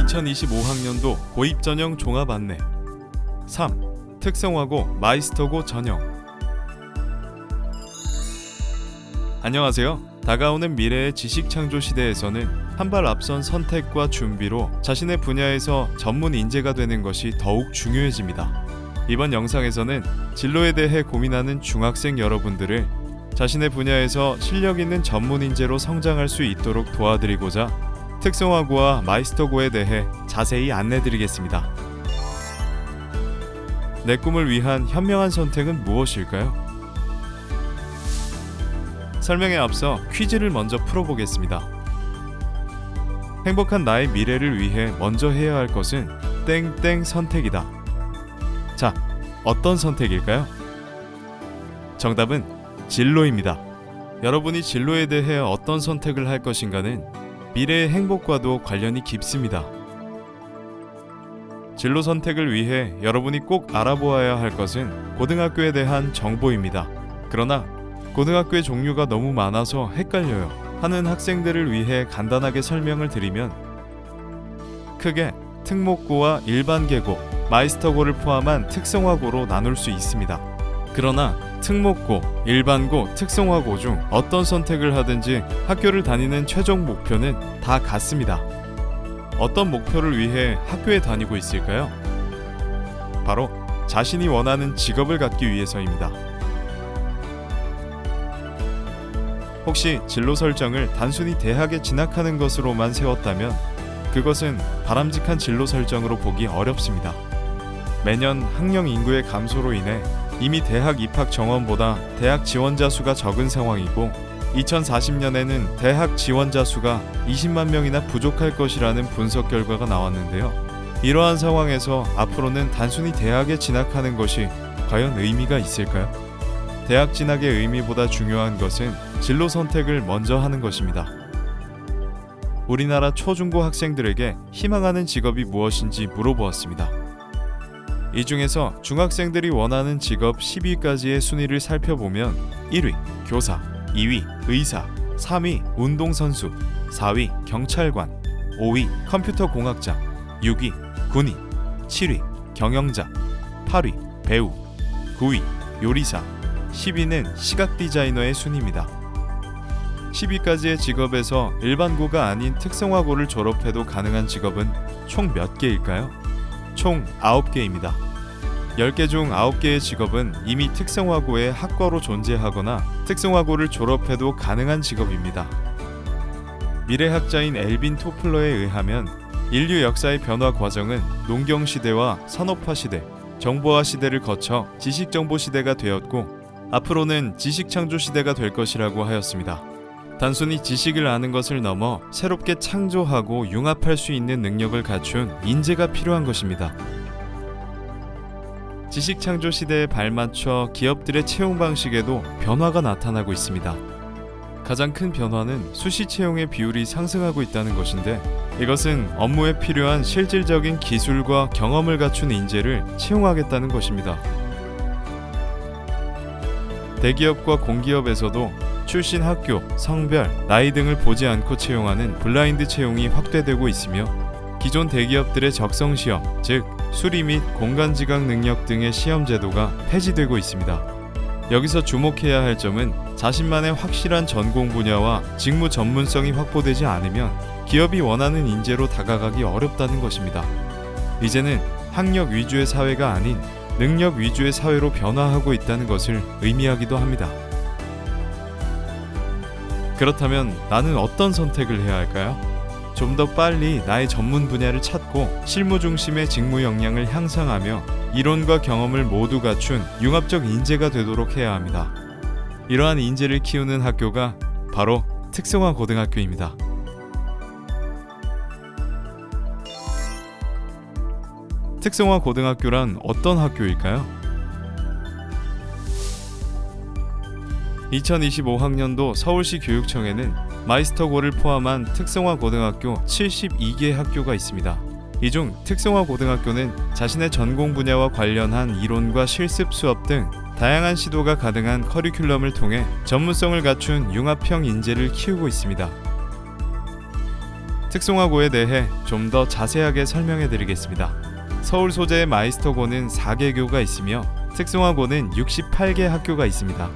2025학년도 고입 전형 종합 안내. 3. 특성화고 마이스터고 전형. 안녕하세요. 다가오는 미래의 지식 창조 시대에서는 한 발 앞선 선택과 준비로 자신의 분야에서 전문 인재가 되는 것이 더욱 중요해집니다. 이번 영상에서는 진로에 대해 고민하는 중학생 여러분들을 자신의 분야에서 실력 있는 전문 인재로 성장할 수 있도록 도와드리고자 특성화고와 마이스터고에 대해 자세히 안내드리겠습니다. 내 꿈을 위한 현명한 선택은 무엇일까요? 설명에 앞서 퀴즈를 먼저 풀어보겠습니다. 행복한 나의 미래를 위해 먼저 해야 할 것은 땡땡 선택이다. 자, 어떤 선택일까요? 정답은 진로입니다. 여러분이 진로에 대해 어떤 선택을 할 것인가는 미래의 행복과도 관련이 깊습니다. 진로 선택을 위해 여러분이 꼭 알아보아야 할 것은 고등학교에 대한 정보입니다. 그러나 고등학교의 종류가 너무 많아서 헷갈려요 하는 학생들을 위해 간단하게 설명을 드리면 크게 특목고와 일반계고, 마이스터고를 포함한 특성화고로 나눌 수 있습니다. 그러나 특목고, 일반고, 특성화고 중 어떤 선택을 하든지 학교를 다니는 최종 목표는 다 같습니다. 어떤 목표를 위해 학교에 다니고 있을까요? 바로 자신이 원하는 직업을 갖기 위해서입니다. 혹시 진로 설정을 단순히 대학에 진학하는 것으로만 세웠다면 그것은 바람직한 진로 설정으로 보기 어렵습니다. 매년 학령 인구의 감소로 인해 이미 대학 입학 정원보다 대학 지원자 수가 적은 상황이고 2040년에는 대학 지원자 수가 20만 명이나 부족할 것이라는 분석 결과가 나왔는데요. 이러한 상황에서 앞으로는 단순히 대학에 진학하는 것이 과연 의미가 있을까요? 대학 진학의 의미보다 중요한 것은 진로 선택을 먼저 하는 것입니다. 우리나라 초중고 학생들에게 희망하는 직업이 무엇인지 물어보았습니다. 이 중에서 중학생들이 원하는 직업 10위까지의 순위를 살펴보면 1위 교사, 2위 의사, 3위 운동선수, 4위 경찰관, 5위 컴퓨터공학자, 6위 군인, 7위 경영자, 8위 배우, 9위 요리사, 10위는 시각디자이너의 순위입니다. 10위까지의 직업에서 일반고가 아닌 특성화고를 졸업해도 가능한 직업은 총 몇 개일까요? 총 9개입니다. 10개 중 9개의 직업은 이미 특성화고의 학과로 존재하거나 특성화고를 졸업해도 가능한 직업입니다. 미래학자인 엘빈 토플러에 의하면 인류 역사의 변화 과정은 농경시대와 산업화 시대, 정보화 시대를 거쳐 지식정보 시대가 되었고 앞으로는 지식창조 시대가 될 것이라고 하였습니다. 단순히 지식을 아는 것을 넘어 새롭게 창조하고 융합할 수 있는 능력을 갖춘 인재가 필요한 것입니다. 지식창조 시대에 발맞춰 기업들의 채용 방식에도 변화가 나타나고 있습니다. 가장 큰 변화는 수시 채용의 비율이 상승하고 있다는 것인데 이것은 업무에 필요한 실질적인 기술과 경험을 갖춘 인재를 채용하겠다는 것입니다. 대기업과 공기업에서도 출신 학교, 성별, 나이 등을 보지 않고 채용하는 블라인드 채용이 확대되고 있으며 기존 대기업들의 적성시험, 즉 수리 및 공간지각 능력 등의 시험 제도가 폐지되고 있습니다. 여기서 주목해야 할 점은 자신만의 확실한 전공 분야와 직무 전문성이 확보되지 않으면 기업이 원하는 인재로 다가가기 어렵다는 것입니다. 이제는 학력 위주의 사회가 아닌 능력 위주의 사회로 변화하고 있다는 것을 의미하기도 합니다. 그렇다면 나는 어떤 선택을 해야 할까요? 좀 더 빨리 나의 전문 분야를 찾고 실무 중심의 직무 역량을 향상하며 이론과 경험을 모두 갖춘 융합적 인재가 되도록 해야 합니다. 이러한 인재를 키우는 학교가 바로 특성화 고등학교입니다. 특성화 고등학교란 어떤 학교일까요? 2025학년도 서울시 교육청에는 마이스터고를 포함한 특성화 고등학교 72개 학교가 있습니다. 이 중 특성화 고등학교는 자신의 전공 분야와 관련한 이론과 실습 수업 등 다양한 시도가 가능한 커리큘럼을 통해 전문성을 갖춘 융합형 인재를 키우고 있습니다. 특성화고에 대해 좀 더 자세하게 설명해 드리겠습니다. 서울 소재의 마이스터고는 4개 교가 있으며 특성화고는 68개 학교가 있습니다.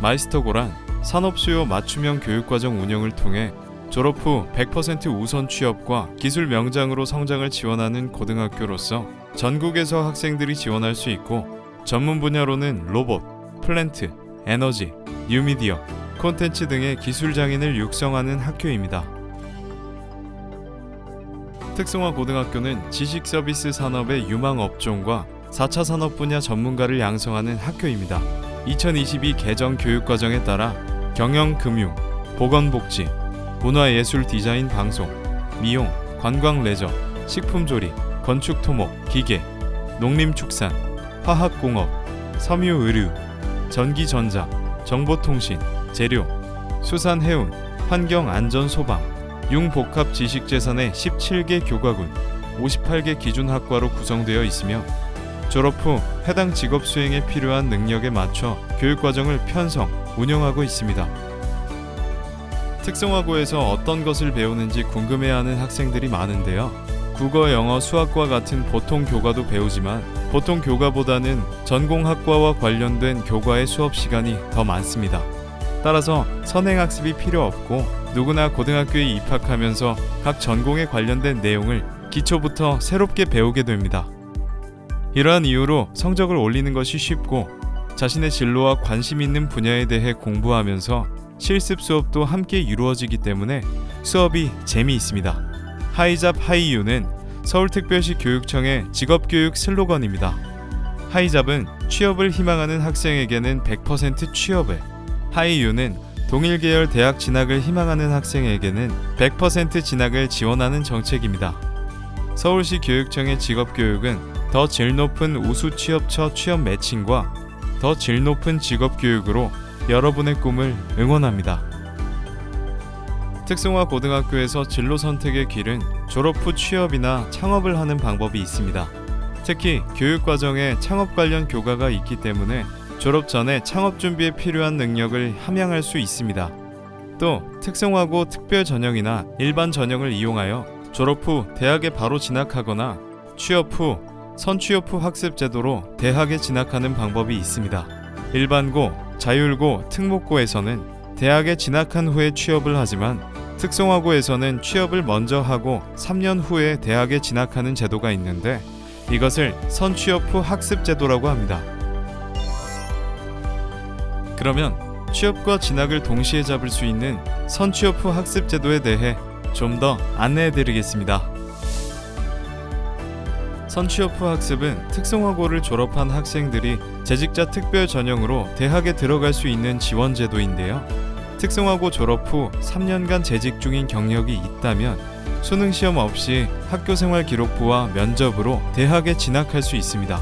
마이스터고란 산업수요 맞춤형 교육과정 운영을 통해 졸업 후 100% 우선 취업과 기술 명장으로 성장을 지원하는 고등학교로서 전국에서 학생들이 지원할 수 있고 전문 분야로는 로봇, 플랜트, 에너지, 뉴미디어, 콘텐츠 등의 기술 장인을 육성하는 학교입니다. 특성화 고등학교는 지식 서비스 산업의 유망 업종과 4차 산업 분야 전문가를 양성하는 학교입니다. 2022 개정 교육과정에 따라 경영 금융, 보건복지, 문화예술 디자인 방송, 미용, 관광 레저, 식품조리, 건축토목, 기계, 농림축산, 화학공업, 섬유의류, 전기전자, 정보통신, 재료, 수산해운, 환경안전소방, 융복합지식재산의 17개 교과군, 58개 기준학과로 구성되어 있으며 졸업 후 해당 직업 수행에 필요한 능력에 맞춰 교육과정을 편성, 운영하고 있습니다. 특성화고에서 어떤 것을 배우는지 궁금해하는 학생들이 많은데요. 국어, 영어, 수학과 같은 보통 교과도 배우지만 보통 교과보다는 전공학과와 관련된 교과의 수업 시간이 더 많습니다. 따라서 선행학습이 필요 없고 누구나 고등학교에 입학하면서 각 전공에 관련된 내용을 기초부터 새롭게 배우게 됩니다. 이러한 이유로 성적을 올리는 것이 쉽고 자신의 진로와 관심 있는 분야에 대해 공부하면서 실습 수업도 함께 이루어지기 때문에 수업이 재미있습니다. 하이잡 하이유는 서울특별시 교육청의 직업교육 슬로건입니다. 하이잡은 취업을 희망하는 학생에게는 100% 취업을, 하이유는 동일 계열 대학 진학을 희망하는 학생에게는 100% 진학을 지원하는 정책입니다. 서울시 교육청의 직업교육은 더 질 높은 우수 취업처 취업 매칭과 더 질 높은 직업교육으로 여러분의 꿈을 응원합니다. 특성화 고등학교에서 진로 선택의 길은 졸업 후 취업이나 창업을 하는 방법이 있습니다. 특히 교육과정에 창업 관련 교과가 있기 때문에 졸업 전에 창업 준비에 필요한 능력을 함양할 수 있습니다. 또 특성화고 특별 전형이나 일반 전형을 이용하여 졸업 후 대학에 바로 진학하거나 취업 후 선취업 후 학습 제도로 대학에 진학하는 방법이 있습니다. 일반고, 자율고, 특목고에서는 대학에 진학한 후에 취업을 하지만 특성화고에서는 취업을 먼저 하고 3년 후에 대학에 진학하는 제도가 있는데 이것을 선취업 후 학습 제도라고 합니다. 그러면 취업과 진학을 동시에 잡을 수 있는 선취업 후 학습 제도에 대해 좀 더 안내해 드리겠습니다. 선취업 후 학습은 특성화고를 졸업한 학생들이 재직자 특별 전형으로 대학에 들어갈 수 있는 지원 제도인데요. 특성화고 졸업 후 3년간 재직 중인 경력이 있다면 수능 시험 없이 학교생활 기록부와 면접으로 대학에 진학할 수 있습니다.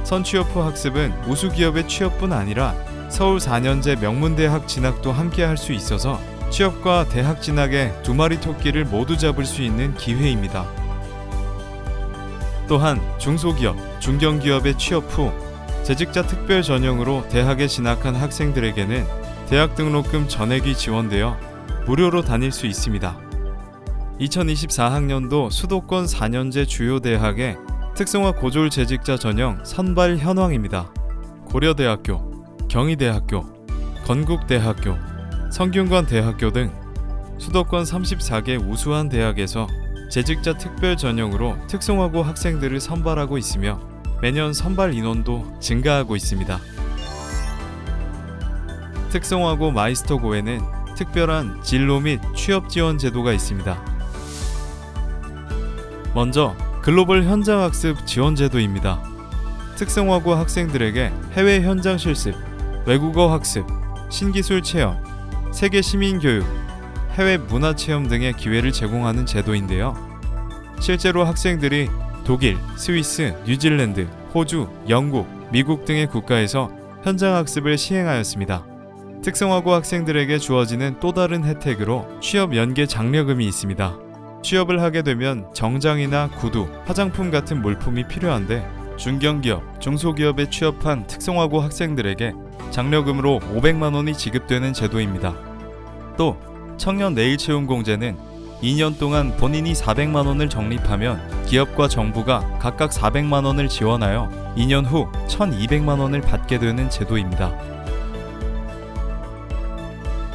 선취업 후 학습은 우수 기업의 취업뿐 아니라 서울 4년제 명문대학 진학도 함께 할 수 있어서 취업과 대학 진학의 두 마리 토끼를 모두 잡을 수 있는 기회입니다. 또한 중소기업, 중견기업의 취업 후 재직자 특별 전형으로 대학에 진학한 학생들에게는 대학 등록금 전액이 지원되어 무료로 다닐 수 있습니다. 2024학년도 수도권 4년제 주요 대학의 특성화 고졸 재직자 전형 선발 현황입니다. 고려대학교, 경희대학교, 건국대학교, 성균관대학교 등 수도권 34개 우수한 대학에서 재직자 특별 전형으로 특성화고 학생들을 선발하고 있으며 매년 선발 인원도 증가하고 있습니다. 특성화고 마이스터고에는 특별한 진로 및 취업 지원 제도가 있습니다. 먼저 글로벌 현장학습 지원 제도입니다. 특성화고 학생들에게 해외 현장 실습, 외국어 학습, 신기술 체험, 세계 시민 교육, 해외 문화 체험 등의 기회를 제공하는 제도인데요. 실제로 학생들이 독일, 스위스, 뉴질랜드, 호주, 영국, 미국 등의 국가에서 현장 학습을 시행하였습니다. 특성화고 학생들에게 주어지는 또 다른 혜택으로 취업 연계 장려금이 있습니다. 취업을 하게 되면 정장이나 구두, 화장품 같은 물품이 필요한데 중견기업, 중소기업에 취업한 특성화고 학생들에게 장려금으로 500만 원이 지급되는 제도입니다. 또 청년 내일 채용 공제는 2년 동안 본인이 400만 원을 적립하면 기업과 정부가 각각 400만 원을 지원하여 2년 후 1,200만 원을 받게 되는 제도입니다.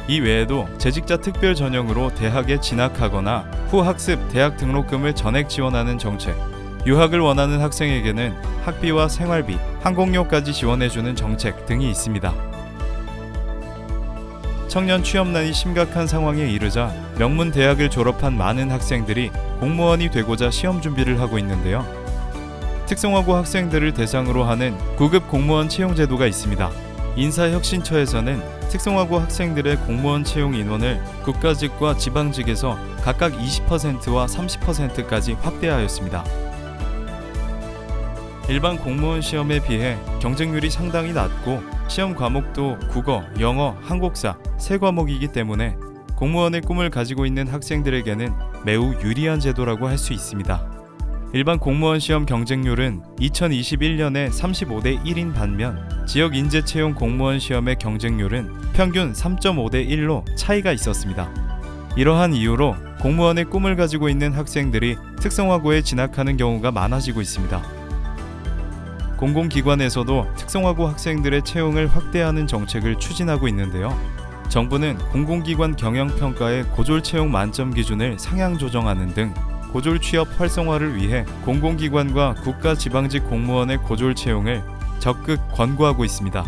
이 외에도 재직자 특별 전형으로 대학에 진학하거나 후학습 대학 등록금을 전액 지원하는 정책, 유학을 원하는 학생에게는 학비와 생활비, 항공료까지 지원해주는 정책 등이 있습니다. 청년 취업난이 심각한 상황에 이르자 명문 대학을 졸업한 많은 학생들이 공무원이 되고자 시험 준비를 하고 있는데요. 특성화고 학생들을 대상으로 하는 9급 공무원 채용 제도가 있습니다. 인사혁신처에서는 특성화고 학생들의 공무원 채용 인원을 국가직과 지방직에서 각각 20%와 30%까지 확대하였습니다. 일반 공무원 시험에 비해 경쟁률이 상당히 낮고 시험 과목도 국어, 영어, 한국사 세 과목이기 때문에 공무원의 꿈을 가지고 있는 학생들에게는 매우 유리한 제도라고 할 수 있습니다. 일반 공무원 시험 경쟁률은 2021년에 35대 1인 반면 지역 인재 채용 공무원 시험의 경쟁률은 평균 3.5대 1로 차이가 있었습니다. 이러한 이유로 공무원의 꿈을 가지고 있는 학생들이 특성화고에 진학하는 경우가 많아지고 있습니다. 공공기관에서도 특성화고 학생들의 채용을 확대하는 정책을 추진하고 있는데요. 정부는 공공기관 경영평가의 고졸 채용 만점 기준을 상향 조정하는 등 고졸 취업 활성화를 위해 공공기관과 국가지방직 공무원의 고졸 채용을 적극 권고하고 있습니다.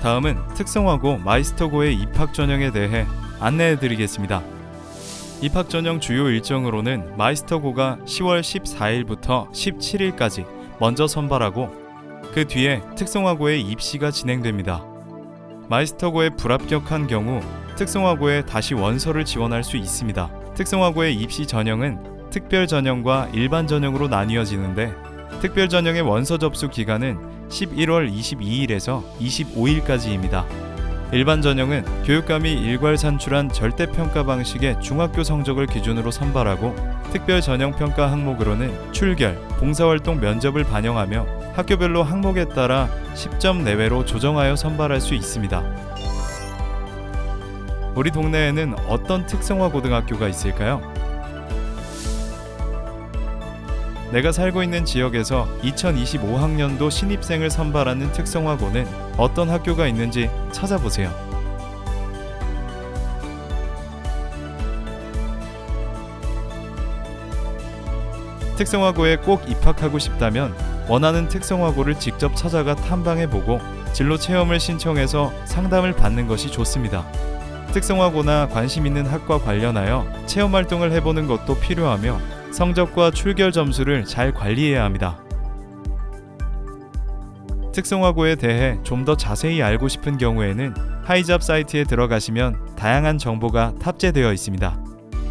다음은 특성화고 마이스터고의 입학 전형에 대해 안내해드리겠습니다. 입학 전형 주요 일정으로는 마이스터고가 10월 14일부터 17일까지 먼저 선발하고 그 뒤에 특성화고의 입시가 진행됩니다. 마이스터고에 불합격한 경우 특성화고에 다시 원서를 지원할 수 있습니다. 특성화고의 입시 전형은 특별 전형과 일반 전형으로 나뉘어지는데 특별 전형의 원서 접수 기간은 11월 22일에서 25일까지입니다. 일반 전형은 교육감이 일괄 산출한 절대평가 방식의 중학교 성적을 기준으로 선발하고 특별 전형 평가 항목으로는 출결, 봉사활동 면접을 반영하며 학교별로 항목에 따라 10점 내외로 조정하여 선발할 수 있습니다. 우리 동네에는 어떤 특성화 고등학교가 있을까요? 내가 살고 있는 지역에서 2025학년도 신입생을 선발하는 특성화고는 어떤 학교가 있는지 찾아보세요. 특성화고에 꼭 입학하고 싶다면 원하는 특성화고를 직접 찾아가 탐방해보고 진로 체험을 신청해서 상담을 받는 것이 좋습니다. 특성화고나 관심 있는 학과 관련하여 체험 활동을 해보는 것도 필요하며 성적과 출결 점수를 잘 관리해야 합니다. 특성화고에 대해 좀 더 자세히 알고 싶은 경우에는 하이잡 사이트에 들어가시면 다양한 정보가 탑재되어 있습니다.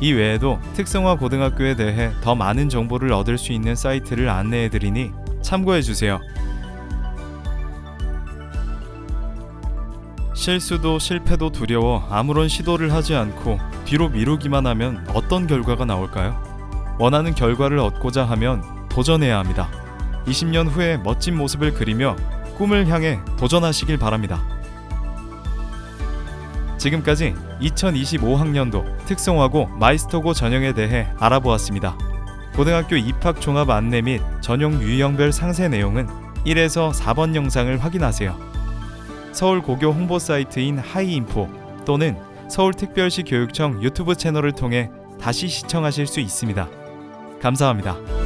이 외에도 특성화 고등학교에 대해 더 많은 정보를 얻을 수 있는 사이트를 안내해드리니 참고해주세요. 실수도 실패도 두려워 아무런 시도를 하지 않고 뒤로 미루기만 하면 어떤 결과가 나올까요? 원하는 결과를 얻고자 하면 도전해야 합니다. 20년 후에 멋진 모습을 그리며 꿈을 향해 도전하시길 바랍니다. 지금까지 2025학년도 특성화고 마이스터고 전형에 대해 알아보았습니다. 고등학교 입학 종합 안내 및 전용 유형별 상세 내용은 1에서 4번 영상을 확인하세요. 서울고교 홍보 사이트인 하이인포 또는 서울특별시 교육청 유튜브 채널을 통해 다시 시청하실 수 있습니다. 감사합니다.